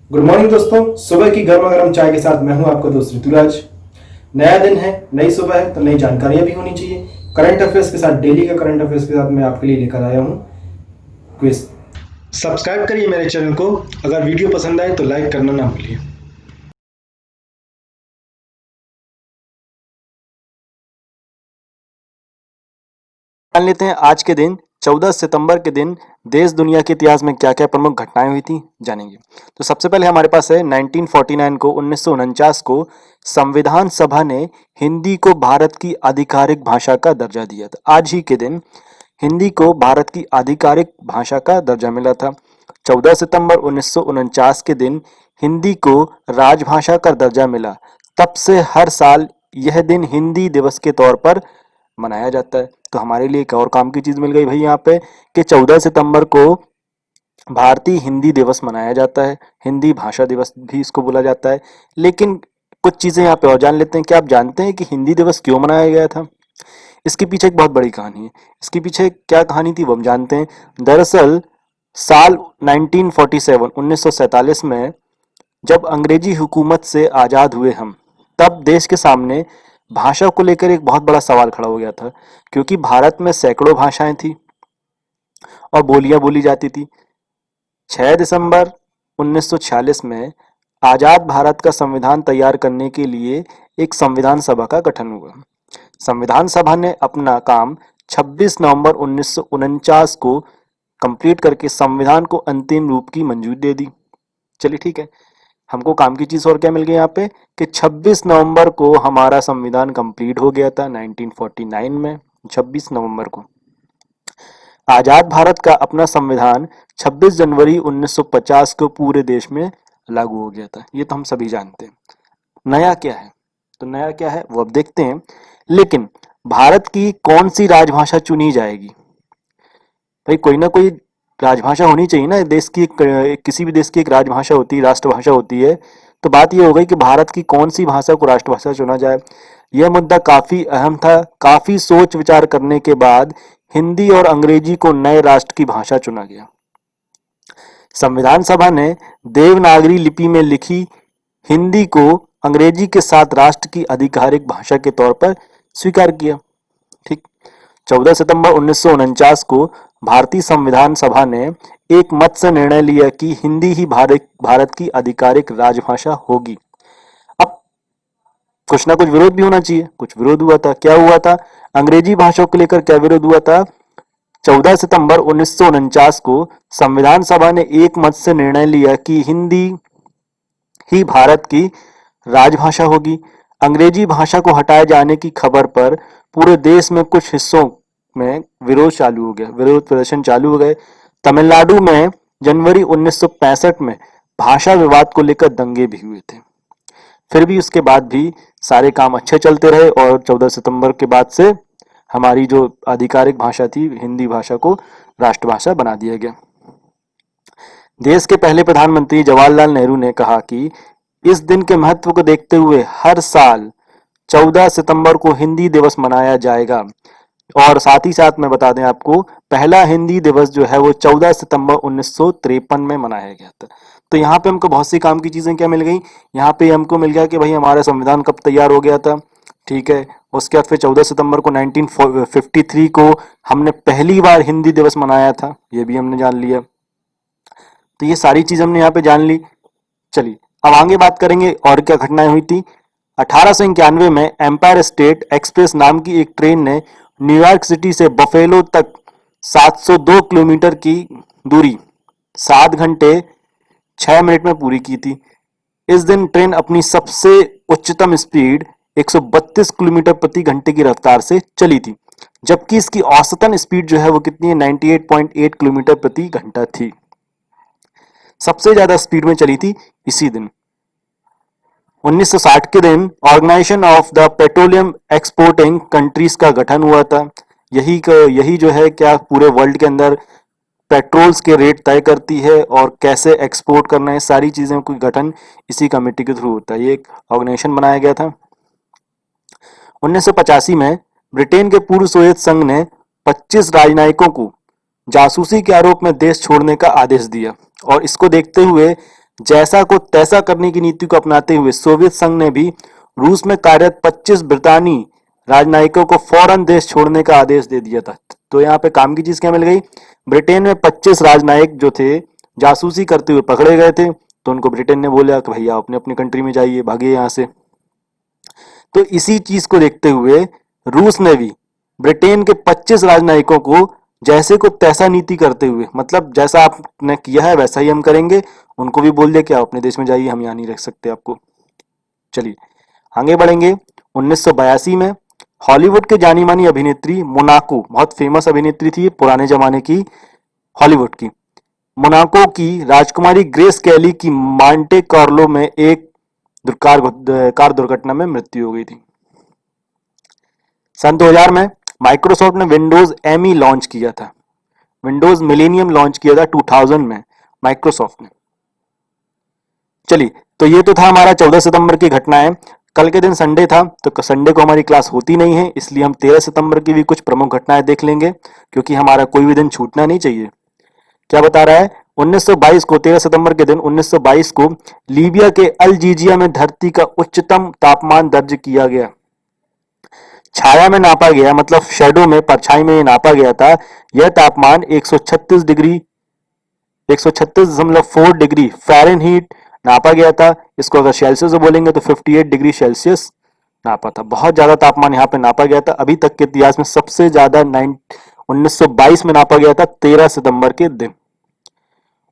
Good morning दोस्तों। सुबह की गर्मा गर्म चाय के साथ मैं हूं आपका दोस्त ऋतुराज। नया दिन है, नई सुबह है, तो नई जानकारियां भी होनी चाहिए। करंट अफेयर्स के साथ, डेली का करंट अफेयर्स के साथ मैं आपके लिए लेकर आया हूं क्विज। सब्सक्राइब करिए मेरे चैनल को। अगर वीडियो पसंद आए तो लाइक करना ना भूलिए। जान लेते हैं आज के दिन 14 सितंबर के दिन देश दुनिया के इतिहास में क्या क्या प्रमुख घटनाएं हुई थी, जानेंगे। तो सबसे पहले हमारे पास है 1949 को 1949 को संविधान सभा ने हिंदी को भारत की आधिकारिक भाषा का दर्जा दिया था। आज ही के दिन हिंदी को भारत की आधिकारिक भाषा का दर्जा मिला था। 14 सितंबर 1949 के दिन हिंदी को राजभाषा का दर्जा मिला। तब से हर साल यह दिन हिंदी दिवस के तौर पर मनाया जाता है। तो हमारे लिए एक और काम की चीज मिल गई भाई यहाँ पे कि 14 सितंबर को भारतीय हिंदी दिवस मनाया जाता है। हिंदी भाषा दिवस भी इसको बोला जाता है। लेकिन कुछ चीजें यहाँ पे और जान लेते हैं। क्या आप जानते हैं कि हिंदी दिवस क्यों मनाया गया था? इसके पीछे एक बहुत बड़ी कहानी है। इसके पीछे क्या कहानी थी वो हम जानते हैं। दरअसल साल 1947 में जब अंग्रेजी हुकूमत से आज़ाद हुए हम, तब देश के सामने भाषा को लेकर एक बहुत बड़ा सवाल खड़ा हो गया था। क्योंकि भारत में सैकड़ों भाषाएं थी और बोलियां बोली जाती थी। 6 दिसंबर 1946 में आज़ाद भारत का संविधान तैयार करने के लिए एक संविधान सभा का गठन हुआ। संविधान सभा ने अपना काम 26 नवंबर 1949 को कंप्लीट करके संविधान को अंतिम रूप की मंजूरी दे दी। चलिए ठीक है, हमको काम की चीज और क्या मिल गई यहाँ पे कि 26 नवंबर को हमारा संविधान कंप्लीट हो गया था। 1949 में 26 नवंबर को आजाद भारत का अपना संविधान 26 जनवरी 1950 को पूरे देश में लागू हो गया था। ये तो हम सभी जानते हैं। नया क्या है? तो नया क्या है वो अब देखते हैं। लेकिन भारत की कौन सी राजभाषा चुनी जाएगी? भाई कोई ना कोई राजभाषा होनी चाहिए ना। देश की किसी भी देश की एक राजभाषा होती है, राष्ट्रभाषा होती है। तो बात यह हो गई कि भारत की कौन सी भाषा को राष्ट्रभाषा चुना जाए। यह मुद्दा काफी अहम था। काफी सोच विचार करने के बाद हिंदी और अंग्रेजी को नए राष्ट्र की भाषा चुना गया। संविधान सभा ने देवनागरी लिपि में लिखी हिंदी को अंग्रेजी के साथ राष्ट्र की आधिकारिक भाषा के तौर पर स्वीकार किया। ठीक। 14 सितंबर 1949 को भारतीय संविधान सभा ने एक मत से निर्णय लिया कि हिंदी ही भारत की आधिकारिक राजभाषा होगी। अब कुछ ना कुछ विरोध भी होना चाहिए। कुछ विरोध हुआ था। क्या हुआ था? अंग्रेजी भाषा को लेकर क्या विरोध हुआ था? 14 सितंबर 1949 को संविधान सभा ने एक मत से निर्णय लिया कि हिंदी ही भारत की राजभाषा होगी। अंग्रेजी भाषा को हटाए जाने की खबर पर पूरे देश में कुछ हिस्सों में विरोध चालू हो गया, विरोध प्रदर्शन चालू हो गए। तमिलनाडु में जनवरी 1965 में भाषा विवाद को लेकर दंगे भी हुए थे। फिर भी उसके बाद भी सारे काम अच्छे चलते रहे और 14 सितंबर के बाद से हमारी जो आधिकारिक भाषा थी हिंदी भाषा को राष्ट्रभाषा बना दिया गया। देश के पहले प्रधानमंत्री जवाहरलाल नेहरू ने कहा कि इस दिन के महत्व को देखते हुए हर साल 14 सितंबर को हिंदी दिवस मनाया जाएगा। और साथ ही साथ मैं बता दें आपको, पहला हिंदी दिवस जो है वो 14 सितंबर 1953 में मनाया गया था। तो यहाँ पे हमको बहुत सी काम की चीजें क्या मिल गई। यहाँ पे हमको मिल गया कि भाई हमारा संविधान कब तैयार हो गया था। ठीक है। उसके बाद फिर 14 सितंबर को 1953 को हमने पहली बार हिंदी दिवस मनाया था, ये भी हमने जान लिया। तो ये सारी चीज हमने यहाँ पे जान ली। चलिए अब आगे बात करेंगे और क्या घटनाएं हुई थी। 1891 में एम्पायर स्टेट एक्सप्रेस नाम की एक ट्रेन ने न्यूयॉर्क सिटी से बफेलो तक 702 किलोमीटर की दूरी 7 घंटे 6 मिनट में पूरी की थी। इस दिन ट्रेन अपनी सबसे उच्चतम स्पीड 132 किलोमीटर प्रति घंटे की रफ्तार से चली थी, जबकि इसकी औसतन स्पीड जो है वो कितनी है, 98.8 किलोमीटर प्रति घंटा थी। सबसे ज्यादा स्पीड में चली थी इसी दिन। 1960 के दिन organisation of the petroleum exporting countries का गठन हुआ था। यही जो है क्या पूरे वर्ल्ड के अंदर पेट्रोल्स के रेट तय करती है और कैसे एक्सपोर्ट करना है, सारी चीजें का गठन इसी कमेटी के थ्रू होता है। ये एक ऑर्गेनाइजेशन बनाया गया था। 1985 में ब्रिटेन के पूर्व सोवियत संघ ने 25 राजनयिकों को जासूसी के आरोप में देश छोड़ने का आदेश दिया और इसको देखते हुए जैसा को तैसा करने की नीति को अपनाते हुए सोवियत संघ ने भी रूस में कार्यरत 25 ब्रितानी राजनयिकों को फौरन देश छोड़ने का आदेश दे दिया था। तो यहाँ पे काम की चीज क्या मिल गई, ब्रिटेन में 25 राजनयिक जो थे जासूसी करते हुए पकड़े गए थे, तो उनको ब्रिटेन ने बोला कि भैया अपने अपनी कंट्री में जाइए, भागिए यहाँ से। तो इसी चीज को देखते हुए रूस ने भी ब्रिटेन के 25 राजनयिकों को जैसे को तैसा नीति करते हुए, मतलब जैसा आपने किया है वैसा ही हम करेंगे, उनको भी बोल दिया कि आप अपने देश में जाइए, हम यहाँ नहीं रख सकते आपको। चलिए आगे बढ़ेंगे। 1982 में हॉलीवुड के जानी मानी अभिनेत्री मोनाको, बहुत फेमस अभिनेत्री थी पुराने जमाने की हॉलीवुड की, मोनाको की राजकुमारी ग्रेस कैली की मांटे कार्लो में एक कार दुर्घटना में मृत्यु हो गई थी। सन 2000 में माइक्रोसॉफ्ट ने विंडोज एमई लॉन्च किया था, विंडोज मिलेनियम लॉन्च किया था 2000 में माइक्रोसॉफ्ट ने। चलिए, तो ये तो था हमारा 14 सितंबर की घटनाएं। कल के दिन संडे था, तो संडे को हमारी क्लास होती नहीं है, इसलिए हम 13 सितंबर की भी कुछ प्रमुख घटनाएं देख लेंगे, क्योंकि हमारा कोई भी दिन छूटना नहीं चाहिए। क्या बता रहा है, 1922 को 13 सितंबर के दिन 1922 को लीबिया के अल जीजिया में धरती का उच्चतम तापमान दर्ज किया गया। छाया में नापा गया, मतलब शेडो में, परछाई में नापा गया था। यह तापमान 136.4 डिग्री फ़ारेनहीट नापा गया था। इसको अगर सेल्सियस से बोलेंगे तो 58 डिग्री सेल्सियस नापा था। बहुत ज्यादा तापमान यहाँ पे नापा गया था। अभी तक के इतिहास में सबसे ज्यादा 1922 में नापा गया था, 13 सितंबर के दिन।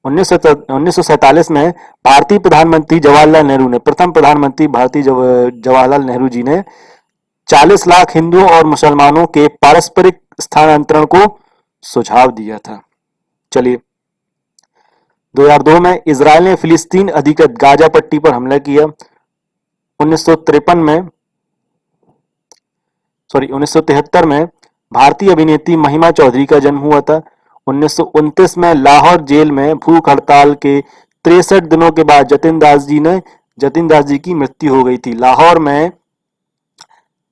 1947 में भारतीय प्रधानमंत्री जवाहरलाल नेहरू ने, प्रथम प्रधानमंत्री भारतीय जवाहरलाल नेहरू जी ने 40 लाख हिंदुओं और मुसलमानों के पारस्परिक स्थानांतरण को सुझाव दिया था। चलिए, 2002 में इजरायल ने फिलिस्तीन अधिकृत गाजा पट्टी पर हमला किया। 1973 में भारतीय अभिनेत्री महिमा चौधरी का जन्म हुआ था। 1929 में लाहौर जेल में भूख हड़ताल के 63 दिनों के बाद जतिन दास जी की मृत्यु हो गई थी। लाहौर में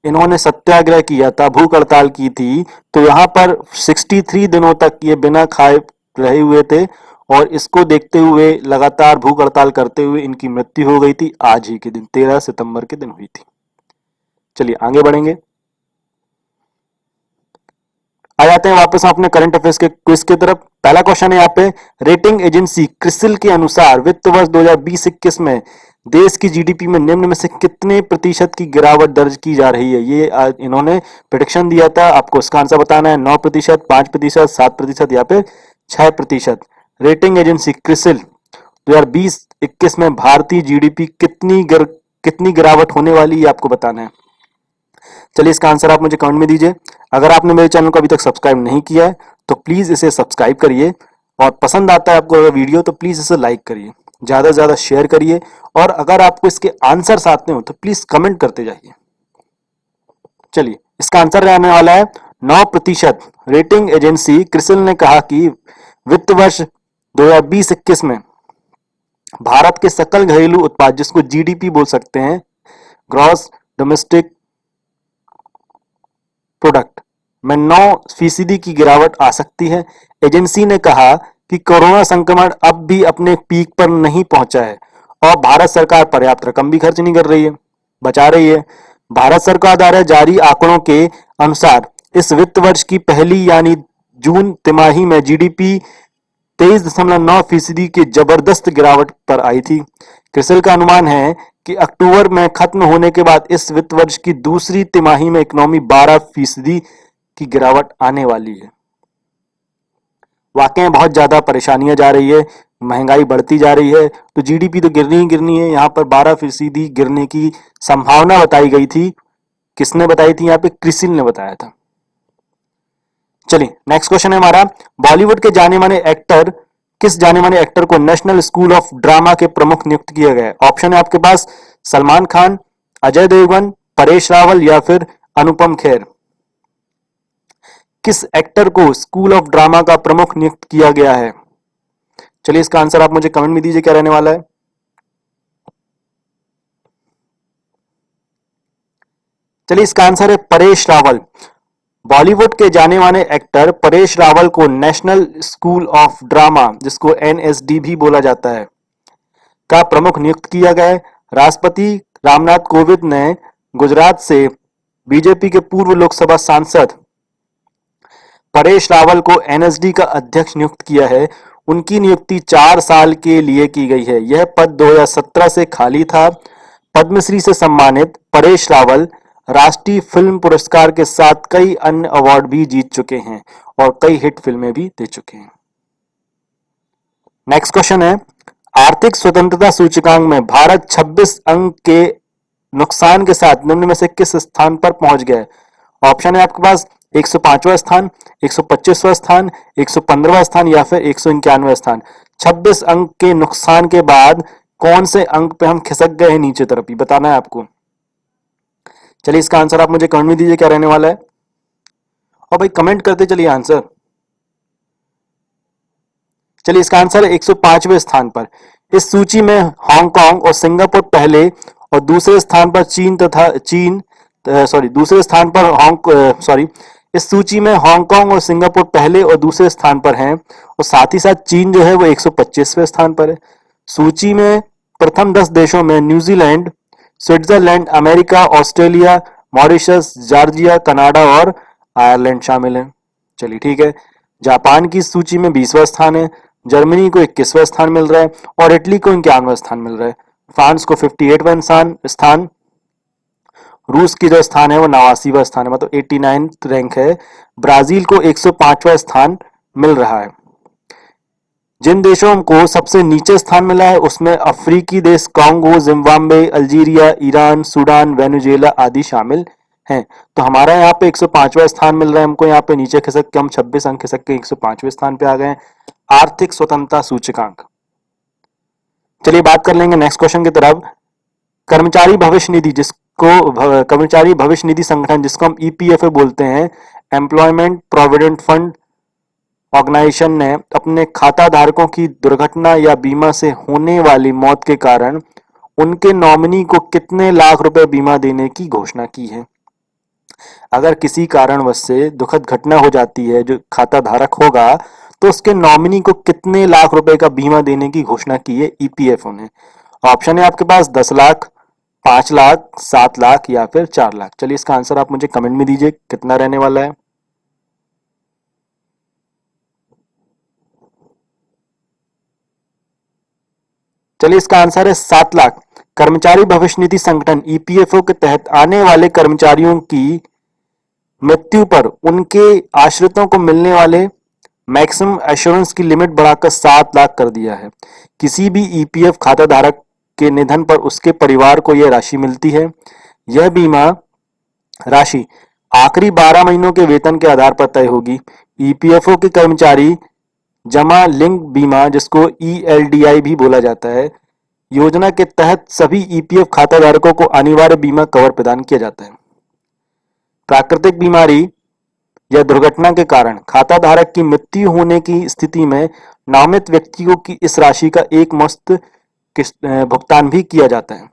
इन्होंने सत्याग्रह किया था, भूख हड़ताल की थी, तो यहाँ पर 63 दिनों तक ये बिना खाए रहे हुए थे, और इसको देखते हुए लगातार भूख हड़ताल करते हुए इनकी मृत्यु हो गई थी। आज ही के दिन 13 सितंबर के दिन हुई थी। चलिए आगे बढ़ेंगे। आ जाते हैं वापस अपने करंट अफेयर्स के क्विज की तरफ। पहला क्वेश्चन है यहाँ पे, रेटिंग एजेंसी क्रिसिल के अनुसार वित्त वर्ष 2020-21 में देश की जीडीपी में निम्न में से कितने प्रतिशत की गिरावट दर्ज की जा रही है। ये इन्होंने प्रेडिक्शन दिया था, आपको इसका आंसर बताना है। 9%, 5%, 7% या फिर 6%। रेटिंग एजेंसी क्रिसिल 2020-21 में भारतीय जीडीपी कितनी गिरावट होने वाली है, आपको बताना है। चलिए, इसका आंसर आप मुझे कमेंट में दीजिए। अगर आपने मेरे चैनल को अभी तक सब्सक्राइब नहीं किया है तो प्लीज इसे सब्सक्राइब करिए, और पसंद आता है आपको अगर वीडियो तो प्लीज इसे लाइक करिए, ज्यादा से ज्यादा शेयर करिए, और अगर आपको इसके आंसर आते हो तो प्लीज कमेंट करते जाइए। चलिए, इसका आंसर रहने वाला है 9%। रेटिंग एजेंसी क्रिसिल ने कहा कि वित्त वर्ष 2020-21 में भारत के सकल घरेलू उत्पाद, जिसको जीडीपी बोल सकते हैं, ग्रॉस डोमेस्टिक प्रोडक्ट में 9% की गिरावट आ सकती है। एजेंसी ने कहा कि कोरोना संक्रमण अब भी अपने पीक पर नहीं पहुंचा है, और भारत सरकार पर्याप्त रकम भी खर्च नहीं कर रही है, बचा रही है। भारत सरकार द्वारा जारी आंकड़ों के अनुसार इस वित्त वर्ष की पहली यानी जून तिमाही में जीडीपी 23.9% की जबरदस्त गिरावट पर आई थी। क्रिसिल का अनुमान है कि अक्टूबर में खत्म होने के बाद इस वित्त वर्ष की दूसरी तिमाही में इकोनॉमी 12% की गिरावट आने वाली है। वाकई बहुत ज्यादा परेशानियां जा रही है, महंगाई बढ़ती जा रही है, तो जीडीपी तो गिरनी ही गिरनी है। यहाँ पर 12% गिरने की संभावना बताई गई थी। किसने बताई थी? यहाँ पे क्रिसिल ने बताया था। चलिए, नेक्स्ट क्वेश्चन है हमारा, बॉलीवुड के किस जाने माने एक्टर को नेशनल स्कूल ऑफ ड्रामा के प्रमुख नियुक्त किया गया है? ऑप्शन है आपके पास, सलमान खान, अजय देवगन, परेश रावल या फिर अनुपम खेर। किस एक्टर को स्कूल ऑफ ड्रामा का प्रमुख नियुक्त किया गया है? चलिए, इसका आंसर आप मुझे कमेंट में दीजिए, क्या रहने वाला है। चलिए, इसका आंसर है परेश रावल। बॉलीवुड के जाने माने एक्टर परेश रावल को नेशनल स्कूल ऑफ ड्रामा, जिसको एनएसडी भी बोला जाता है, का प्रमुख नियुक्त किया गया है। राष्ट्रपति रामनाथ कोविंद ने गुजरात से बीजेपी के पूर्व लोकसभा सांसद परेश रावल को एनएसडी का अध्यक्ष नियुक्त किया है। उनकी नियुक्ति 4 साल के लिए की गई है। यह पद 2017 से खाली था। पद्मश्री से सम्मानित परेश रावल राष्ट्रीय फिल्म पुरस्कार के साथ कई अन्य अवार्ड भी जीत चुके हैं और कई हिट फिल्में भी दे चुके हैं। नेक्स्ट क्वेश्चन है, आर्थिक स्वतंत्रता सूचकांक में भारत 26 अंक के नुकसान के साथ निम्न में से किस स्थान पर पहुंच गया है? ऑप्शन है आपके पास 105वां स्थान, 125वां स्थान, 115वां स्थान या फिर 191वां स्थान। 26 अंक के नुकसान के बाद कौन से अंक पे हम खिसक गए हैं नीचे तरफ, ही बताना है आपको। चलिए इसका आंसर आप मुझे कमेंट में दीजिए क्या रहने वाला है, और भाई कमेंट करते चलिए आंसर। चलिए इसका आंसर है 105वें स्थान पर। इस सूची में हांगकांग और सिंगापुर पहले और दूसरे स्थान पर दूसरे स्थान पर इस सूची में हांगकांग और सिंगापुर पहले और दूसरे स्थान पर हैं, और साथ ही साथ चीन जो है वो 125वें स्थान पर है। सूची में प्रथम 10 देशों में New Zealand, Switzerland, America, Australia, Mauritius, Georgia, Canada और आयरलैंड शामिल है। चलिए ठीक है। जापान की सूची में 20वां स्थान है, जर्मनी को 21वां स्थान मिल रहा है और इटली को 51वां स्थान मिल रहा है। फ्रांस को 58वां स्थान, रूस की जो स्थान है वो 89वां स्थान है, मतलब 89th रैंक है। ब्राजील को 105वां स्थान मिल रहा है। जिन देशों को सबसे नीचे स्थान मिला है उसमें अफ्रीकी देश Congo, Zimbabwe, Algeria, Iran, Sudan, Venezuela आदि शामिल हैं। तो हमारा यहाँ पे 105वां स्थान मिल रहा है हमको, यहाँ पे नीचे खिसक के हम 26 अंक खिसक के 105वें स्थान पे आ गए हैं आर्थिक स्वतंत्रता सूचकांक। चलिए बात कर लेंगे नेक्स्ट क्वेश्चन की तरफ। कर्मचारी भविष्य निधि संगठन जिसको हम ईपीएफओ बोलते हैं, एम्प्लॉयमेंट प्रोविडेंट फंड ऑर्गेनाइजेशन ने अपने खाता धारकों की दुर्घटना या बीमा से होने वाली मौत के कारण उनके नॉमिनी को कितने लाख रुपए बीमा देने की घोषणा की है। अगर किसी कारणवश से दुखद घटना हो जाती है जो खाता धारक होगा, तो उसके नॉमिनी को कितने लाख रुपए का बीमा देने की घोषणा की है ईपीएफओ ने। ऑप्शन है आपके पास 10 लाख, 5 लाख, 7 लाख या फिर 4 लाख। चलिए इसका आंसर आप मुझे कमेंट में दीजिए कितना रहने वाला है। चलिए इसका आंसर है 7 लाख। कर्मचारी भविष्य निधि संगठन ईपीएफओ के तहत आने वाले कर्मचारियों की मृत्यु पर उनके आश्रितों को मिलने वाले मैक्सिमम एश्योरेंस की लिमिट बढ़ाकर 7 लाख कर दिया है। किसी भी ईपीएफ खाता धारक के निधन पर उसके परिवार को यह राशि मिलती है। यह बीमा राशि आखिरी 12 महीनों के वेतन के आधार पर तय होगी। ईपीएफओ के कर्मचारी जमा लिंक बीमा, जिसको ईएलडीआई भी बोला जाता है, योजना के तहत सभी ईपीएफ खाता धारकों को अनिवार्य बीमा कवर प्रदान किया जाता है। प्राकृतिक बीमारी या दुर्घटना के कारण खाता धारक की मृत्यु होने की स्थिति में नामित व्यक्तियों की इस राशि का एक मुश्त भुगतान भी किया जाता है।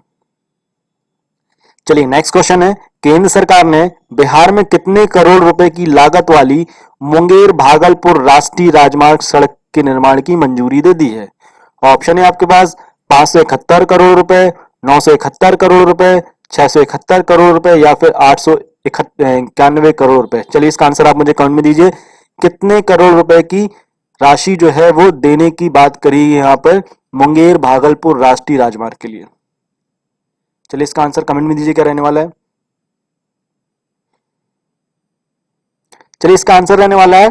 चलिए नेक्स्ट क्वेश्चन है, केंद्र सरकार ने बिहार में कितने करोड़ रुपए की लागत वाली मुंगेर भागलपुर राष्ट्रीय राजमार्ग सड़क के निर्माण की मंजूरी दे दी है। ऑप्शन है आपके पास 571 करोड़ रुपए, 971 करोड़ रुपए, 671 करोड़ रुपए या फिर 891 करोड़ रुपए। चलिए इसका आंसर आप मुझे कमेंट में दीजिए कितने करोड़ रुपए की राशि जो है वो देने की बात करी है यहाँ पर मुंगेर भागलपुर राष्ट्रीय राजमार्ग के लिए। चलिए इसका आंसर कमेंट में दीजिए क्या रहने वाला है। चलिए इसका आंसर रहने वाला है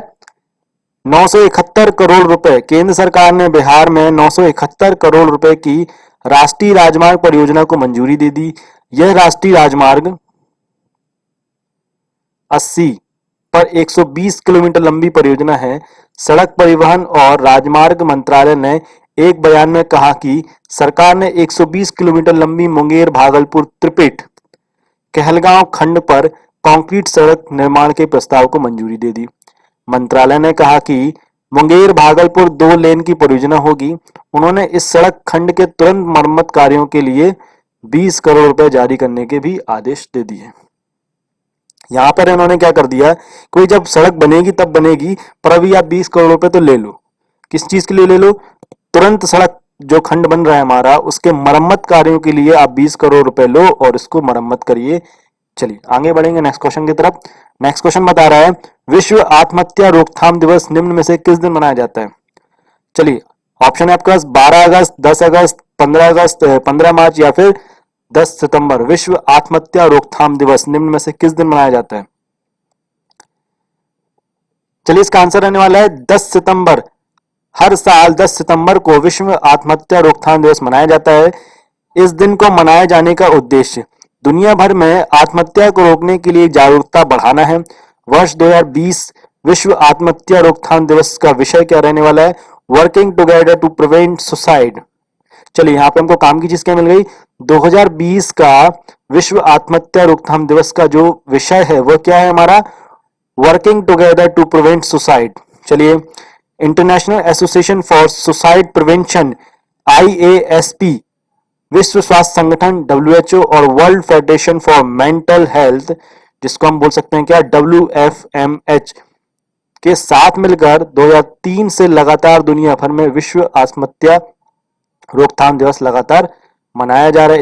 971 करोड़ रुपए। केंद्र सरकार ने बिहार में 971 करोड़ रुपए की राष्ट्रीय राजमार्ग परियोजना को मंजूरी दे दी। यह राष्ट्रीय राजमार्ग 80 पर 120 किलोमीटर लंबी परियोजना है। सड़क परिवहन और राजमार्ग मंत्रालय ने एक बयान में कहा कि सरकार ने 120 किलोमीटर लंबी मुंगेर भागलपुर त्रिपिट कहलगांव खंड पर कंक्रीट सड़क निर्माण के प्रस्ताव को मंजूरी दे दी। मंत्रालय ने कहा कि मुंगेर भागलपुर 2 लेन की परियोजना होगी। उन्होंने इस सड़क खंड के तुरंत मरम्मत कार्यों के लिए 20 करोड़ रुपए जारी करने के भी आदेश दे दिए। यहाँ पर इन्होंने क्या कर दिया, कोई जब सड़क बनेगी तब बनेगी, पर अभी आप 20 करोड़ रुपए तो ले लो। किस चीज के लिए ले लो? तुरंत सड़क जो खंड बन रहा है हमारा, उसके मरम्मत कार्यों के लिए आप 20 करोड़ रुपए लो और इसको मरम्मत करिए। चलिए आगे बढ़ेंगे नेक्स्ट क्वेश्चन की तरफ। नेक्स्ट क्वेश्चन बता रहा है, विश्व आत्महत्या रोकथाम दिवस निम्न में से किस दिन मनाया जाता है? चलिए ऑप्शन है आपके पास 12 अगस्त, 10 अगस्त, 15 अगस्त, 15 मार्च या फिर 10 सितंबर। विश्व आत्महत्या रोकथाम दिवस निम्न में से किस दिन मनाया जाता है? चलिए इसका आंसर रहने वाला है 10 सितंबर। हर साल 10 सितंबर को विश्व आत्महत्या रोकथाम दिवस मनाया जाता है। इस दिन को मनाए जाने का उद्देश्य दुनिया भर में आत्महत्या को रोकने के लिए जागरूकता बढ़ाना है। वर्ष 2020 विश्व आत्महत्या रोकथाम दिवस का विषय क्या रहने वाला है? Working together to prevent suicide. चलिए यहाँ पे हमको काम की चीज क्या मिल गई? 2020 का विश्व आत्महत्या रोकथाम दिवस का जो विषय है वो क्या है हमारा? Working together to prevent suicide. चलिए International Association for Suicide Prevention IASP, विश्व स्वास्थ्य संगठन WHO और World Federation for Mental Health, जिसको हम बोल सकते हैं क्या, WFMH, के साथ मिलकर 2003 से लगातार दुनिया भर में विश्व आत्महत्या रोकथाम दिवस लगातार मनाया जा रहा है।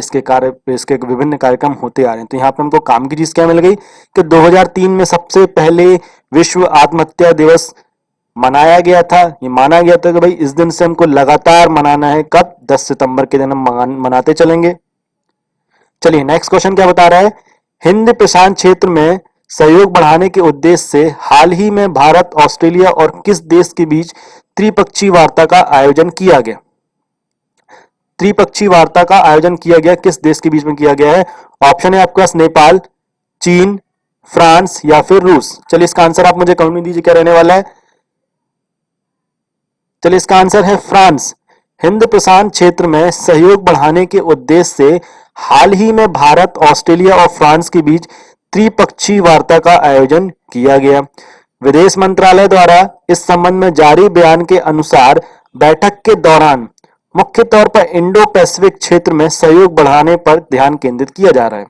इसके विभिन्न कार्यक्रम होते आ रहे हैं। तो यहाँ पे हमको काम की चीज क्या मिल गई कि 2003 में सबसे पहले विश्व आत्महत्या दिवस मनाया गया था। ये माना गया था कि भाई इस दिन से हमको लगातार मनाना है। कब? 10 सितंबर के दिन हम मनाते चलेंगे। चलिए नेक्स्ट क्वेश्चन क्या बता रहा है? हिंद प्रशांत क्षेत्र में सहयोग बढ़ाने के उद्देश्य से हाल ही में भारत, ऑस्ट्रेलिया और किस देश के बीच त्रिपक्षीय वार्ता का आयोजन किया गया? त्रिपक्षीय वार्ता का आयोजन किया गया किस देश के बीच में किया गया है? ऑप्शन है आपके पास नेपाल, चीन, फ्रांस या फिर रूस। चलिए इसका आंसर आप मुझे कमेंट में दीजिए क्या रहने वाला है। चलिए इसका आंसर है फ्रांस। हिंद प्रशांत क्षेत्र में सहयोग बढ़ाने के उद्देश्य से हाल ही में भारत, ऑस्ट्रेलिया और फ्रांस के बीच त्रिपक्षीय वार्ता का आयोजन किया गया। विदेश मंत्रालय द्वारा इस संबंध में जारी बयान के अनुसार बैठक के दौरान मुख्य तौर पर इंडो पैसिफिक क्षेत्र में सहयोग बढ़ाने पर ध्यान केंद्रित किया जा रहा है।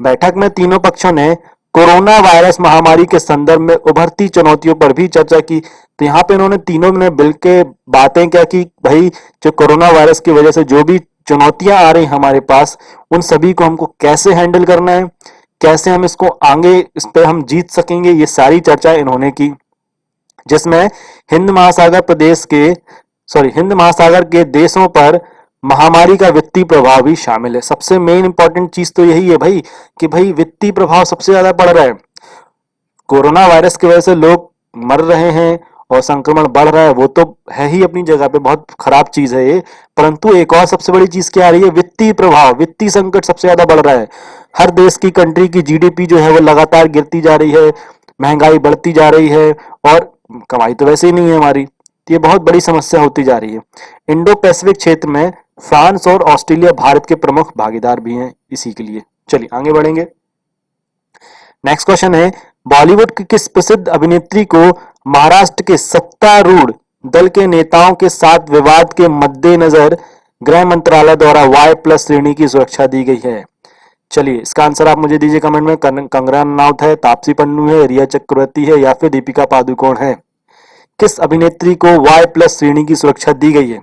बैठक में तीनों पक्षों ने कोरोना वायरस महामारी के संदर्भ में उभरती चुनौतियों पर भी चर्चा की। तो यहाँ पे इन्होंने तीनों ने मिलकर बातें क्या की, भाई जो कोरोना वायरस की वजह से जो भी चुनौतियां आ रही हमारे पास, उन सभी को हमको कैसे हैंडल करना है, कैसे हम इसको आगे इस पे हम जीत सकेंगे, ये सारी चर्चा इन्होंने की। जिसमें हिंद महासागर के देशों पर महामारी का वित्तीय प्रभाव भी शामिल है। सबसे मेन इंपॉर्टेंट चीज तो यही है भाई कि भाई वित्तीय प्रभाव सबसे ज्यादा पड़ रहा है। कोरोना वायरस की वजह से लोग मर रहे हैं और संक्रमण बढ़ रहा है, वो तो है ही अपनी जगह पे, बहुत खराब चीज है ये। परंतु एक और सबसे बड़ी चीज क्या आ रही है? वित्तीय प्रभाव, वित्तीय संकट सबसे ज्यादा बढ़ रहा है। हर देश की कंट्री की GDP जो है वो लगातार गिरती जा रही है, महंगाई बढ़ती जा रही है और कमाई तो वैसे ही नहीं है हमारी। तो ये बहुत बड़ी समस्या होती जा रही है। इंडो पैसिफिक क्षेत्र में फ्रांस और ऑस्ट्रेलिया भारत के प्रमुख भागीदार भी हैं इसी के लिए। चलिए आगे बढ़ेंगे। नेक्स्ट क्वेश्चन है, बॉलीवुड की किस प्रसिद्ध अभिनेत्री को महाराष्ट्र के सत्तारूढ़ दल के नेताओं के साथ विवाद के मद्देनजर गृह मंत्रालय द्वारा Y+ श्रेणी की सुरक्षा दी गई है? चलिए इसका आंसर आप मुझे दीजिए कमेंट में। कंगना रनौत है, तापसी पन्नू है, रिया चक्रवर्ती है या फिर दीपिका पादुकोण है? किस अभिनेत्री को Y+ श्रेणी की सुरक्षा दी गई है?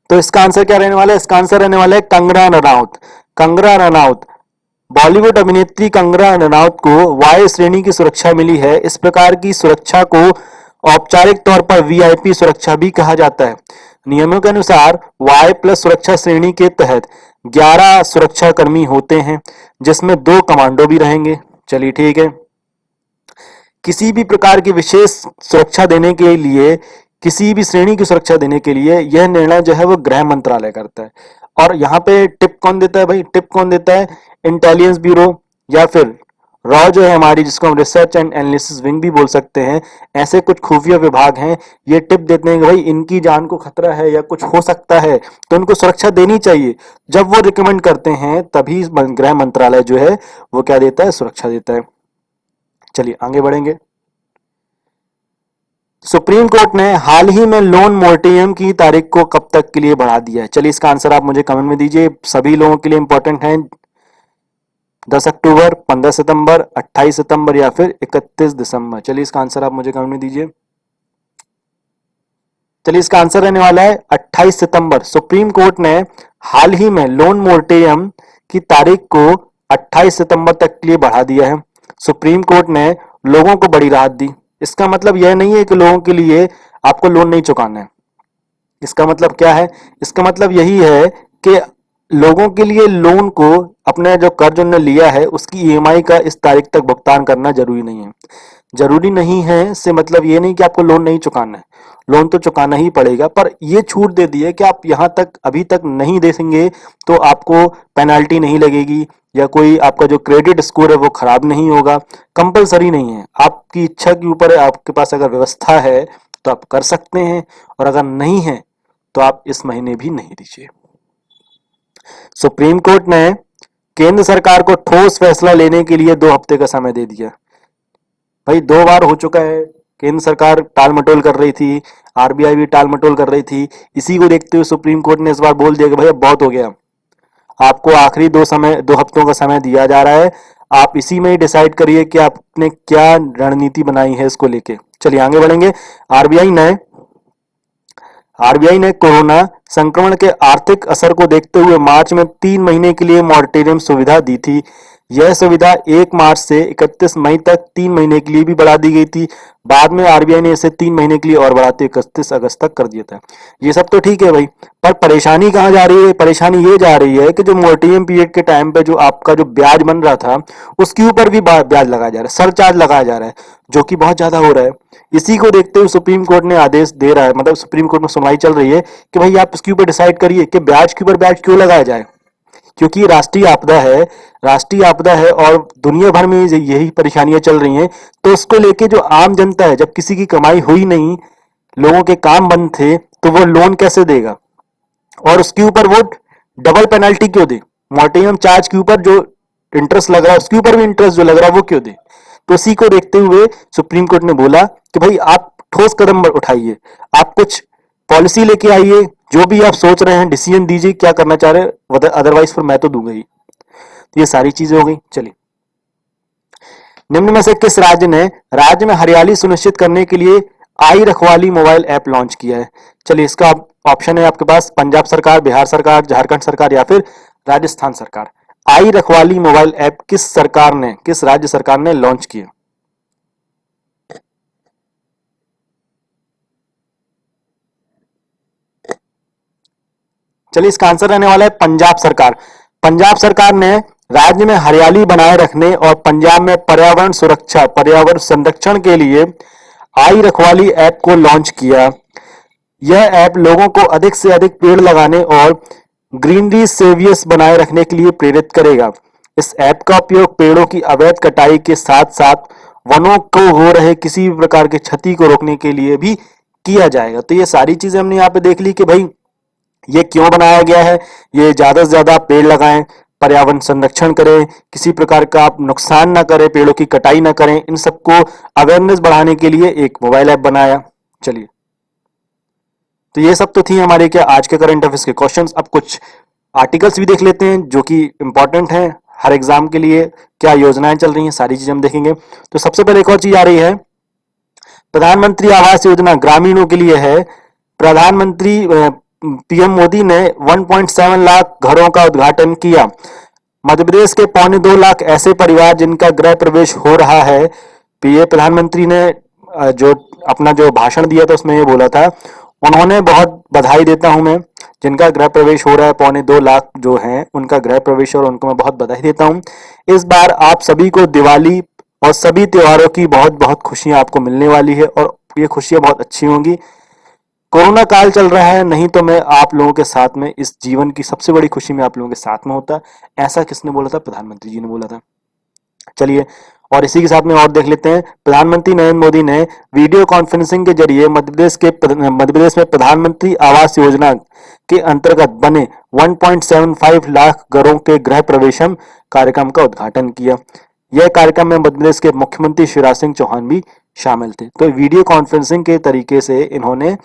तो इसका आंसर क्या रहने वाला है? इसका आंसर रहने वाला है कंगना रनौत। कंगना रनौत, बॉलीवुड अभिनेत्री कंगना रनौत को Y श्रेणी की सुरक्षा मिली है। इस प्रकार की सुरक्षा को औपचारिक तौर पर VIP सुरक्षा भी कहा जाता है। नियमों के अनुसार Y+ सुरक्षा श्रेणी के तहत 11 सुरक्षा कर्मी होते हैं, जिसमें 2 कमांडो भी रहेंगे। चलिए ठीक है। किसी भी प्रकार की विशेष सुरक्षा देने के लिए, किसी भी श्रेणी की सुरक्षा देने के लिए यह निर्णय जो है वो गृह मंत्रालय करता है। और यहाँ पे टिप कौन देता है भाई? टिप कौन देता है? इंटेलिजेंस ब्यूरो या फिर रॉ जो है हमारी, जिसको हम रिसर्च एंड एनालिसिस विंग भी बोल सकते हैं। ऐसे कुछ खुफिया विभाग हैं, ये टिप देते हैं कि भाई इनकी जान को खतरा है या कुछ हो सकता है तो उनको सुरक्षा देनी चाहिए। जब वो रिकमेंड करते हैं तभी गृह मंत्रालय जो है वो क्या देता है? सुरक्षा देता है। चलिए आगे बढ़ेंगे। सुप्रीम कोर्ट ने हाल ही में लोन मोरेटोरियम की तारीख को कब तक के लिए बढ़ा दिया है? चलिए इसका आंसर आप मुझे कमेंट में दीजिए। सभी लोगों के लिए इंपॉर्टेंट है। 10 अक्टूबर, 15 सितंबर, 28 सितंबर या फिर 31 दिसंबर। चलिए इसका आंसर आप मुझे कमेंट में दीजिए। चलिए इसका आंसर रहने वाला है 28 सितंबर। सुप्रीम कोर्ट ने हाल ही में लोन मोरेटोरियम की तारीख को 28 सितंबर तक के लिए बढ़ा दिया है। सुप्रीम कोर्ट ने लोगों को बड़ी राहत दी। इसका मतलब यह नहीं है कि लोगों के लिए आपको लोन नहीं चुकाना है। इसका मतलब क्या है? इसका मतलब यही है कि लोगों के लिए लोन को, अपने जो कर्ज उन्होंने लिया है उसकी ईएमआई का इस तारीख तक भुगतान करना जरूरी नहीं है। जरूरी नहीं है से मतलब ये नहीं कि आपको लोन नहीं चुकाना है, लोन तो चुकाना ही पड़ेगा, पर ये छूट दे दी है कि आप यहाँ तक अभी तक नहीं दे सकेंगे तो आपको पेनल्टी नहीं लगेगी, या कोई आपका जो क्रेडिट स्कोर है वो खराब नहीं होगा। कंपलसरी नहीं है, आपकी इच्छा के ऊपर है। आपके पास अगर व्यवस्था है तो आप कर सकते हैं, और अगर नहीं है तो आप इस महीने भी नहीं दीजिए। सुप्रीम कोर्ट ने केंद्र सरकार को ठोस फैसला लेने के लिए 2 हफ्ते का समय दे दिया। भाई 2 बार हो चुका है, केंद्र सरकार टाल मटोल कर रही थी, आरबीआई भी टाल मटोल कर रही थी। इसी को देखते हुए सुप्रीम कोर्ट ने इस बार बोल दिया कि भाई अब बहुत हो गया, आपको आखिरी 2 हफ्तों का समय दिया जा रहा है, आप इसी में ही डिसाइड करिए कि आपने क्या रणनीति बनाई है इसको लेके। चलिए आगे बढ़ेंगे। आरबीआई ने कोरोना संक्रमण के आर्थिक असर को देखते हुए मार्च में 3 महीने के लिए मॉरेटोरियम सुविधा दी थी। यह सुविधा 1 मार्च से 31 मई तक 3 महीने के लिए भी बढ़ा दी गई थी। बाद में आरबीआई ने इसे 3 महीने के लिए और बढ़ाते 31 अगस्त तक कर दिया था। ये सब तो ठीक है भाई, पर परेशानी कहाँ जा रही है? परेशानी ये जा रही है कि जो मोरेटोरियम पीरियड के टाइम पे जो आपका जो ब्याज बन रहा था उसके ऊपर भी ब्याज लगाया जा रहा है, सरचार्ज लगाया जा रहा है, जो कि बहुत ज्यादा हो रहा है। इसी को देखते हुए सुप्रीम कोर्ट ने आदेश दे रहा है, मतलब सुप्रीम कोर्ट में सुनवाई चल रही है कि भाई आप इसके ऊपर डिसाइड करिए कि ब्याज के ऊपर ब्याज क्यों लगाया जाए, क्योंकि ये राष्ट्रीय आपदा है, राष्ट्रीय आपदा है और दुनिया भर में यही परेशानियां चल रही हैं। तो उसको लेके जो आम जनता है, जब किसी की कमाई हुई नहीं, लोगों के काम बंद थे, तो वो लोन कैसे देगा? और उसके ऊपर वो डबल पेनल्टी क्यों दे? मोरेटोरियम चार्ज के ऊपर जो इंटरेस्ट लग रहा है उसके ऊपर भी इंटरेस्ट जो लग रहा है वो क्यों दे? तो इसी को देखते हुए सुप्रीम कोर्ट ने बोला कि भाई आप ठोस कदम उठाइए, आप कुछ पॉलिसी लेके आइए, जो भी आप सोच रहे हैं डिसीजन दीजिए क्या करना चाह रहे हैं, अदरवाइज फिर मैं तो दूंगा ही। तो ये सारी चीजें हो गई। चलिए, निम्न में से किस राज्य में हरियाली सुनिश्चित करने के लिए आई रखवाली मोबाइल ऐप लॉन्च किया है? चलिए, इसका ऑप्शन है आपके पास पंजाब सरकार, बिहार सरकार, झारखंड सरकार या फिर राजस्थान सरकार। आई रखवाली मोबाइल ऐप किस राज्य सरकार ने लॉन्च किया? चलिए, इसका आंसर रहने वाला है पंजाब सरकार। पंजाब सरकार ने राज्य में हरियाली बनाए रखने और पंजाब में पर्यावरण संरक्षण के लिए आई रखवाली ऐप को लॉन्च किया। यह ऐप लोगों को अधिक से अधिक पेड़ लगाने और ग्रीनरी सेवियर्स बनाए रखने के लिए प्रेरित करेगा। इस ऐप का उपयोग पेड़ों की अवैध कटाई के साथ साथ वनों को हो रहे किसी भी प्रकार की क्षति को रोकने के लिए भी किया जाएगा। तो ये सारी चीजें हमने यहाँ पे देख ली कि भाई ये क्यों बनाया गया है। ये ज्यादा से ज्यादा पेड़ लगाएं, पर्यावरण संरक्षण करें, किसी प्रकार का आप नुकसान ना करें, पेड़ों की कटाई ना करें, इन सबको अवेयरनेस बढ़ाने के लिए एक मोबाइल ऐप बनाया। चलिए, तो ये सब तो थी हमारे क्या आज के करंट अफेयर्स के क्वेश्चंस। अब कुछ आर्टिकल्स भी देख लेते हैं जो कि इंपॉर्टेंट हैं हर एग्जाम के लिए, क्या योजनाएं चल रही हैं, सारी चीजें हम देखेंगे। तो सबसे पहले एक और चीज आ रही है, प्रधानमंत्री आवास योजना ग्रामीणों के लिए है। प्रधानमंत्री पीएम मोदी ने 1.7 लाख घरों का उद्घाटन किया। मध्य प्रदेश के 2.25 लाख ऐसे परिवार जिनका गृह प्रवेश हो रहा है। पीए प्रधानमंत्री ने जो अपना जो भाषण दिया था उसमें ये बोला था, उन्होंने बहुत बधाई देता हूं मैं, जिनका गृह प्रवेश हो रहा है 2.25 लाख जो हैं उनका गृह प्रवेश, और उनको मैं बहुत बधाई देता हूं। इस बार आप सभी को दिवाली और सभी त्योहारों की बहुत बहुत खुशियां आपको मिलने वाली है, और ये खुशियां बहुत अच्छी होंगी। कोरोना काल चल रहा है, नहीं तो मैं आप लोगों के साथ में इस जीवन की सबसे बड़ी खुशी में आप लोगों के साथ में होता। ऐसा किसने बोला था? प्रधानमंत्री जी ने बोला था। चलिए, और इसी के साथ में और देख लेते हैं, प्रधानमंत्री नरेंद्र मोदी ने वीडियो कॉन्फ्रेंसिंग के जरिए मध्य प्रदेश में प्रधानमंत्री आवास योजना के अंतर्गत बने 1.75 लाख घरों के गृह प्रवेशम कार्यक्रम का उद्घाटन किया। यह कार्यक्रम में मध्य प्रदेश के मुख्यमंत्री शिवराज सिंह चौहान भी शामिल थे। तो वीडियो कॉन्फ्रेंसिंग के तरीके से इन्होंने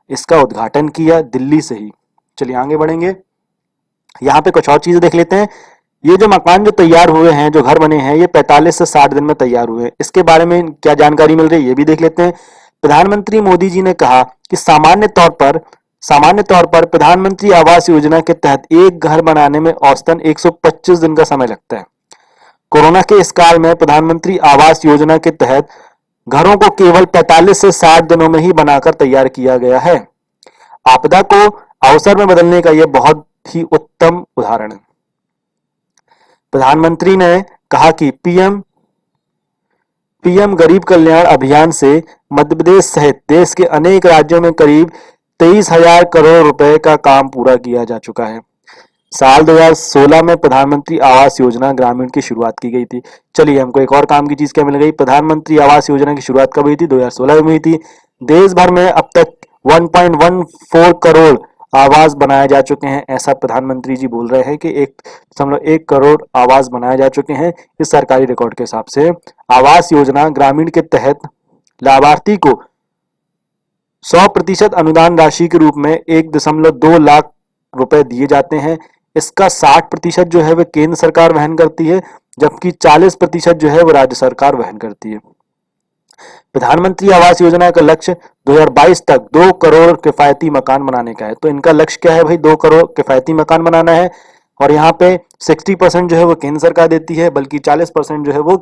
इसका उद्घाटन किया दिल्ली से ही। चलिए आगे बढ़ेंगे, यहाँ पे कुछ और चीजें देख लेते हैं। ये जो मकान जो तैयार हुए हैं, जो घर बने हैं, ये 45 से 60 दिन में तैयार हुए हैं। इसके बारे में क्या जानकारी मिल रही है ये भी देख लेते हैं। प्रधानमंत्री मोदी जी ने कहा कि सामान्य तौर पर प्रधानमंत्री आवास योजना के तहत एक घर बनाने में औसतन 125 दिन का समय लगता है। कोरोना के इस काल में प्रधानमंत्री आवास योजना के तहत घरों को केवल 45 से 60 दिनों में ही बनाकर तैयार किया गया है। आपदा को अवसर में बदलने का यह बहुत ही उत्तम उदाहरण है। प्रधानमंत्री ने कहा कि पीएम गरीब कल्याण अभियान से मध्य प्रदेश सहित देश के अनेक राज्यों में करीब 23,000 करोड़ रुपए का काम पूरा किया जा चुका है। साल 2016 में प्रधानमंत्री आवास योजना ग्रामीण की शुरुआत की गई थी। चलिए हमको एक और काम की चीज क्या मिल गई। प्रधानमंत्री आवास योजना की शुरुआत कब हुई थी? 2016 में हुई थी। देश भर में अब तक 1.14 करोड़ आवास बनाए जा चुके हैं, ऐसा प्रधानमंत्री जी बोल रहे हैं कि 1.1 करोड़ आवास बनाए जा चुके हैं। इस सरकारी रिकॉर्ड के हिसाब से आवास योजना ग्रामीण के तहत लाभार्थी को 100% अनुदान राशि के रूप में 1.2 लाख रुपए दिए जाते हैं। इसका 60% जो है वह केंद्र सरकार वहन करती है, जबकि 40% जो है वो राज्य सरकार वहन करती है। प्रधानमंत्री आवास योजना का लक्ष्य 2022 तक 2 करोड़ किफायती मकान बनाने का है। तो इनका लक्ष्य क्या है भाई? 2 करोड़ किफायती मकान बनाना है। और यहाँ पे 60% जो है वो केंद्र सरकार देती है, बल्कि 40% जो है वो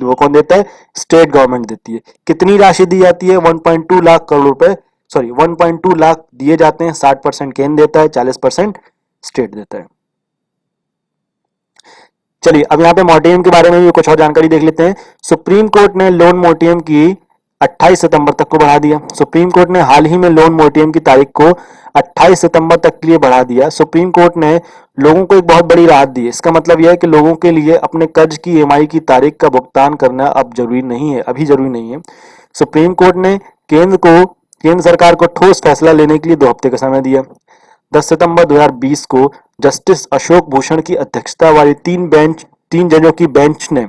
वो कौन देता है? स्टेट गवर्नमेंट देती है। कितनी राशि दी जाती है? 1.2 लाख करोड़ रुपए, 1.2 लाख दिए जाते हैं। 60% केंद्र देता है, 40% स्टेट देता है। चलिए अब यहाँ पे मोर्टेम के बारे में भी कुछ और जानकारी देख लेते हैं। सुप्रीम कोर्ट ने लोन मोर्टेम की 28 सितंबर तक को बढ़ा दिया। सुप्रीम कोर्ट ने हाल ही में लोन मोर्टेम की तारीख को 28 सितंबर तक के लिए बढ़ा दिया। सुप्रीम कोर्ट ने लोगों को एक बहुत बड़ी राहत दी है। इसका मतलब यह है कि लोगों के लिए अपने कर्ज की ईएमआई की तारीख का भुगतान करना अब जरूरी नहीं है, अभी जरूरी नहीं है। सुप्रीम कोर्ट ने केंद्र सरकार को ठोस फैसला लेने के लिए 2 हफ्ते का समय दिया। 10 सितंबर 2020 को जस्टिस अशोक भूषण की अध्यक्षता वाली 3 जजों की बेंच ने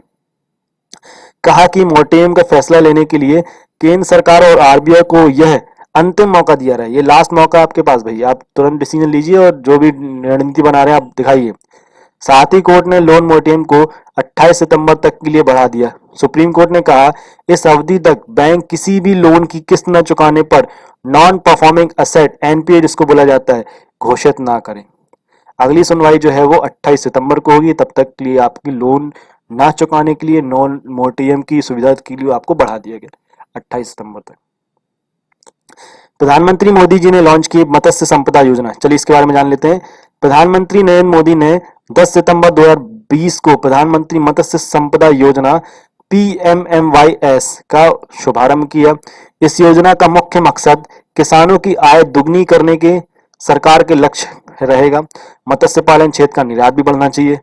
कहा कि मोर्टेम का फैसला लेने के लिए केंद्र सरकार और आरबीआई को यह अंतिम मौका दिया रहा है। ये लास्ट मौका आपके पास भाई, आप तुरंत डिसीजन लीजिए और जो भी रणनीति बना रहे हैं आप दिखाइए। साथ ही कोर्ट ने लोन मोर्टेम को 28 सितंबर तक के लिए बढ़ा दिया। सुप्रीम कोर्ट ने कहा इस अवधि तक बैंक किसी भी लोन की किस्त न चुकाने पर नॉन परफॉर्मिंग एसेट एनपीए जिसको बोला जाता है घोषित ना करें। अगली सुनवाई जो है वो 28 सितंबर को होगी। तब तक के लिए आपकी लोन ना चुकाने के लिए नॉन मोर्टेम की सुविधा के लिए आपको बढ़ा दिया गया 28 सितंबर तक। प्रधानमंत्री मोदी जी ने लॉन्च की मत्स्य संपदा योजना। चलिए इसके बारे में जान लेते हैं। प्रधानमंत्री नरेंद्र मोदी ने 10 सितंबर 2020 को प्रधानमंत्री मत्स्य संपदा योजना PMMYS का शुभारंभ किया। इस योजना का मुख्य मकसद किसानों की आय दुगनी करने के सरकार के लक्ष्य रहेगा। मत्स्य पालन क्षेत्र का निर्यात भी बढ़ना चाहिए।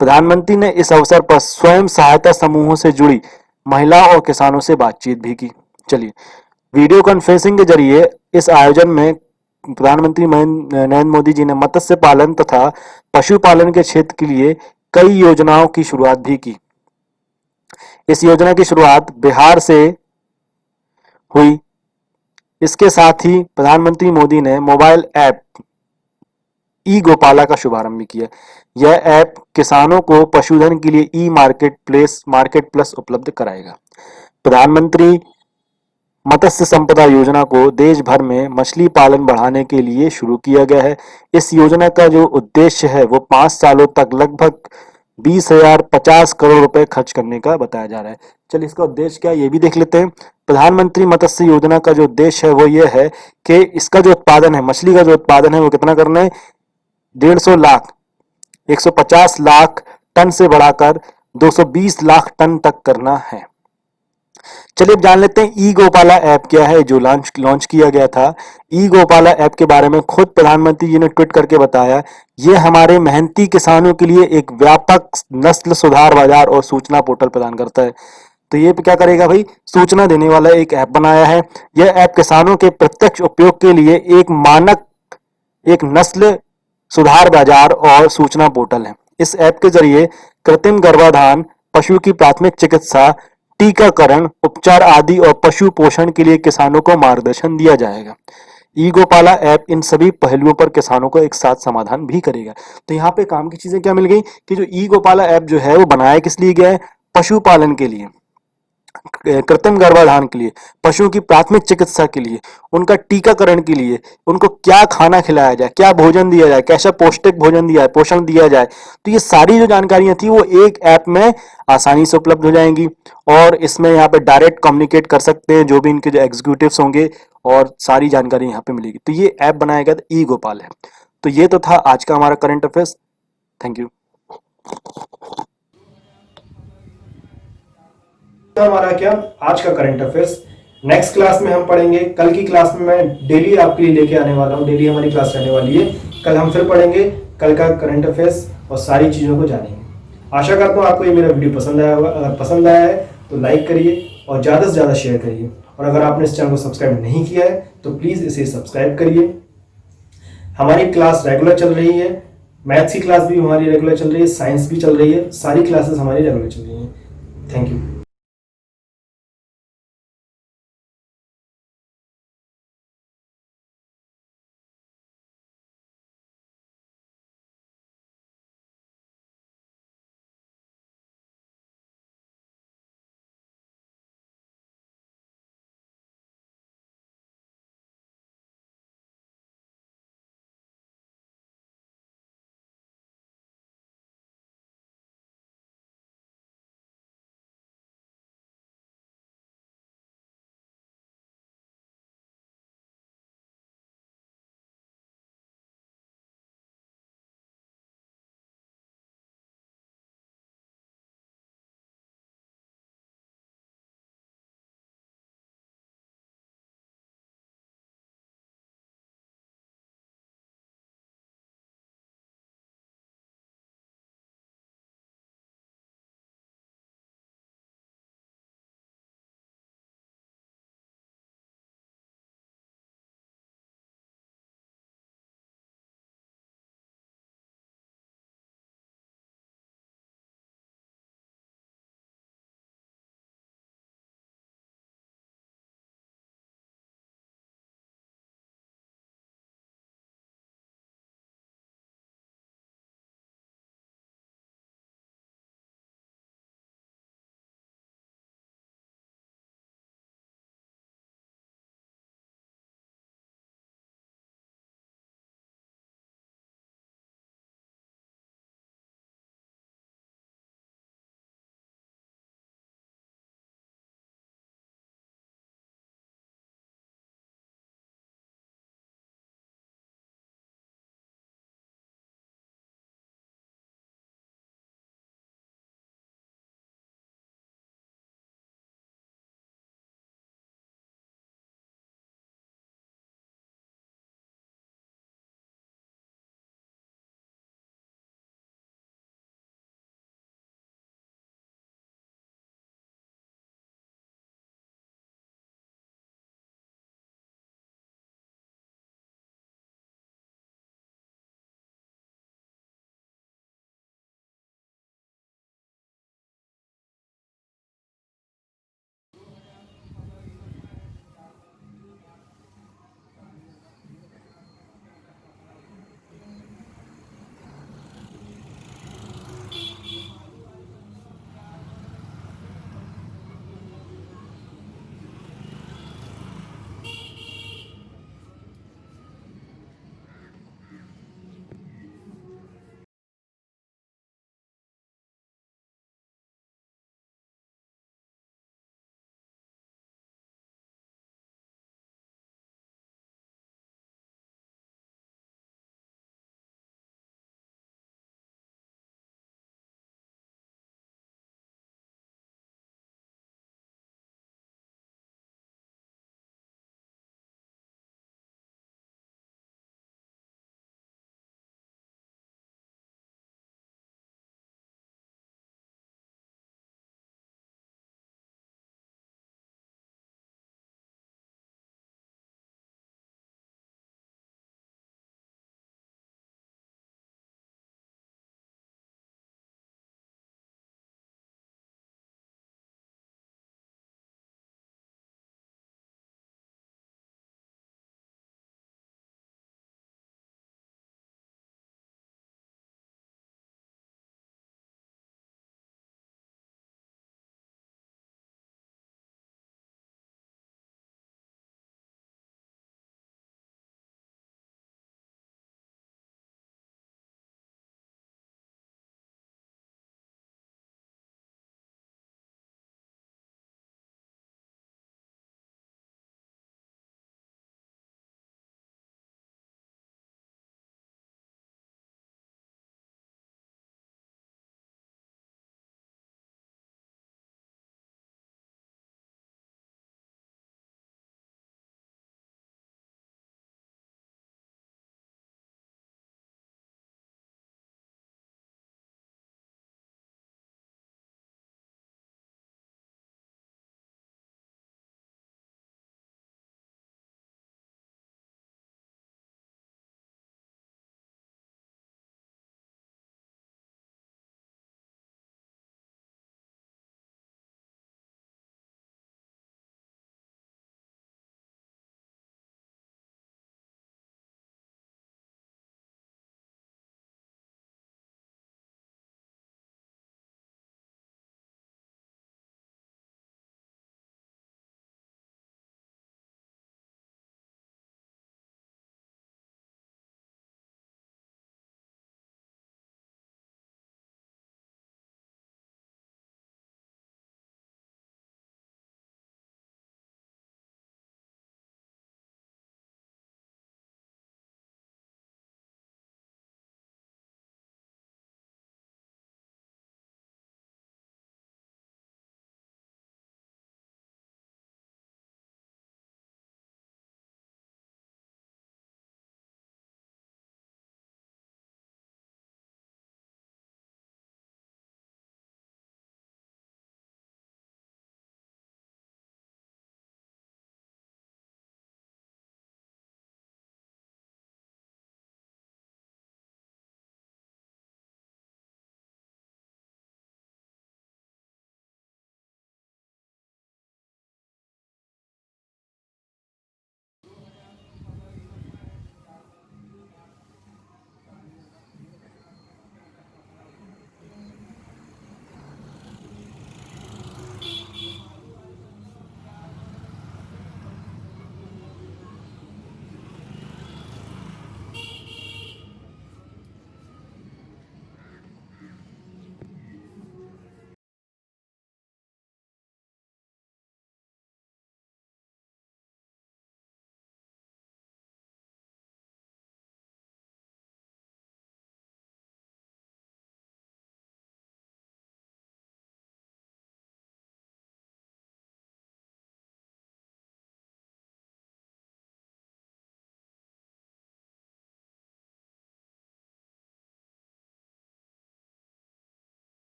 प्रधानमंत्री ने इस अवसर पर स्वयं सहायता समूहों से जुड़ी महिलाओं और किसानों से बातचीत भी की। चलिए वीडियो कॉन्फ्रेंसिंग के जरिए इस आयोजन में प्रधानमंत्री नरेंद्र मोदी जी ने मत्स्य पालन तथा पशुपालन के क्षेत्र के लिए कई योजनाओं की शुरुआत भी की। इस योजना की शुरुआत बिहार से हुई। इसके साथ ही प्रधानमंत्री मोदी ने मोबाइल ऐप ई गोपाला का शुभारंभ भी किया। यह ऐप किसानों को पशुधन के लिए ई मार्केट प्लस उपलब्ध कराएगा। प्रधानमंत्री मत्स्य संपदा योजना को देश भर में मछली पालन बढ़ाने के लिए शुरू किया गया है। इस योजना का जो उद्देश्य है वो 5 सालों तक लगभग 20,050 करोड़ रुपए खर्च करने का बताया जा रहा है। चलिए इसका उद्देश्य क्या है ये भी देख लेते हैं। प्रधानमंत्री मत्स्य योजना का जो उद्देश्य है वो ये है कि इसका जो उत्पादन है, मछली का जो उत्पादन है वो कितना करना है? 150 लाख 150 लाख टन से बढ़ाकर 220 लाख टन तक करना है। चलिए अब जान लेते हैं ई गोपाला ऐप क्या है जो लॉन्च किया गया था। ई गोपाला ऐप के बारे में खुद प्रधानमंत्री जी ने ट्वीट करके बताया, ये हमारे मेहनती किसानों के लिए एक व्यापक नस्ल सुधार बाजार और सूचना पोर्टल प्रदान करता है। तो ये क्या करेगा भाई? सूचना देने वाला एक ऐप बनाया है। यह ऐप किसानों के प्रत्यक्ष उपयोग के लिए एक नस्ल सुधार बाजार और सूचना पोर्टल है। इस ऐप के जरिए कृत्रिम गर्भाधान, पशु की प्राथमिक चिकित्सा, टीकाकरण, उपचार आदि और पशु पोषण के लिए किसानों को मार्गदर्शन दिया जाएगा। ई गोपाला ऐप इन सभी पहलुओं पर किसानों को एक साथ समाधान भी करेगा। तो यहाँ पे काम की चीजें क्या मिल गई कि जो ई गोपाला ऐप जो है वो बनाया किस लिए गया है? पशुपालन के लिए। कृत्रिम गर्भाधान के लिए, पशुओं की प्राथमिक चिकित्सा के लिए, उनका टीकाकरण के लिए, उनको क्या खाना खिलाया जाए, क्या भोजन दिया जाए, कैसा पौष्टिक भोजन दिया जाए, पोषण दिया जाए, तो ये सारी जो जानकारियां थी वो एक ऐप में आसानी से उपलब्ध हो जाएंगी। और इसमें यहाँ पे डायरेक्ट कम्युनिकेट कर सकते हैं जो भी इनके जो एग्जीक्यूटिव्स होंगे, और सारी जानकारी यहाँ पे मिलेगी। तो ये ऐप बनाया गया था ई गोपाल है। तो ये तो था आज का हमारा करंट अफेयर्स। Thank you. हमारा क्या आज का करंट अफेयर्स। नेक्स्ट क्लास में हम पढ़ेंगे, कल की क्लास में मैं डेली आपके लिए लेके आने वाला हूँ, डेली हमारी क्लास रहने वाली है। कल हम फिर पढ़ेंगे कल का करंट अफेयर्स और सारी चीज़ों को जानेंगे। आशा करता हूँ आपको ये मेरा वीडियो पसंद आया होगा। अगर पसंद आया है तो लाइक करिए और ज़्यादा से ज़्यादा शेयर करिए। और अगर आपने इस चैनल को सब्सक्राइब नहीं किया है तो प्लीज़ इसे सब्सक्राइब करिए। हमारी क्लास रेगुलर चल रही है, मैथ्स की क्लास भी हमारी रेगुलर चल रही है, साइंस भी चल रही है, सारी क्लासेस हमारी रेगुलर चल रही हैं। Thank you.